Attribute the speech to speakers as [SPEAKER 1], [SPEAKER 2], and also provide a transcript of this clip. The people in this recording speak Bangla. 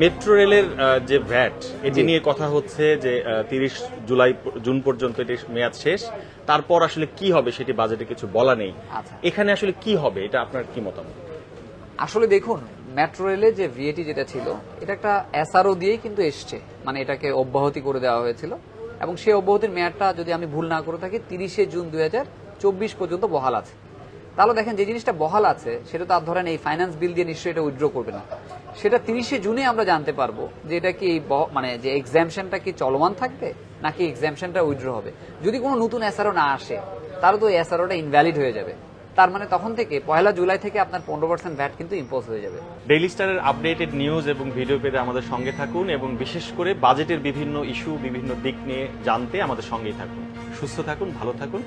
[SPEAKER 1] মেট্রো রেলের যে ভ্যাট এটি নিয়ে কথা হচ্ছে যে 30 জুন পর্যন্ত এটি মেয়াদ শেষ, তারপর আসলে কি হবে সেটি বাজেটে কিছু বলা নেই। এখানে আসলে কি হবে, এটা আপনার কি মতামত?
[SPEAKER 2] আসলে দেখুন, মেট্রো রেলে যে ভিএটি যেটা ছিল, এটা একটা এসআরও দিয়েই কিন্তু এসছে, মানে এটাকে অব্যাহতি করে দেওয়া হয়েছিল এবং সেই অব্যাহতির মেয়াদটা যদি আমি ভুল না করে থাকি 30 জুন 2024 পর্যন্ত বহাল আছে। তাহলে দেখেন, যে জিনিসটা বহাল আছে সেটা তো আর ধরেন এই ফাইন্যান্স বিল দিয়ে নিশ্চয়ই এটা উইথড্র করবে না, সেটা 30 জুনে আমরা জানতে পারবো যে এটা কি মানে যে এক্সামশনটা কি চলমান থাকবে নাকি এক্সামশনটা উইথড্র হবে। যদি কোনো নতুন এসআরও না আসে তাহলে তো এসআরওটা ইনভ্যালিড হয়ে যাবে, তার মানে তখন থেকে 1 জুলাই থেকে আপনার 15% ভ্যাট কিন্তু ইম্পোজ হয়ে যাবে।
[SPEAKER 1] ডেইলি স্টারের আপডেটেড নিউজ এবং ভিডিও পেতে আমাদের সঙ্গে থাকুন এবং বিশেষ করে বাজেটের বিভিন্ন ইস্যু, বিভিন্ন দিক নিয়ে জানতে আমাদের সঙ্গেই থাকুন। সুস্থ থাকুন, ভালো থাকুন।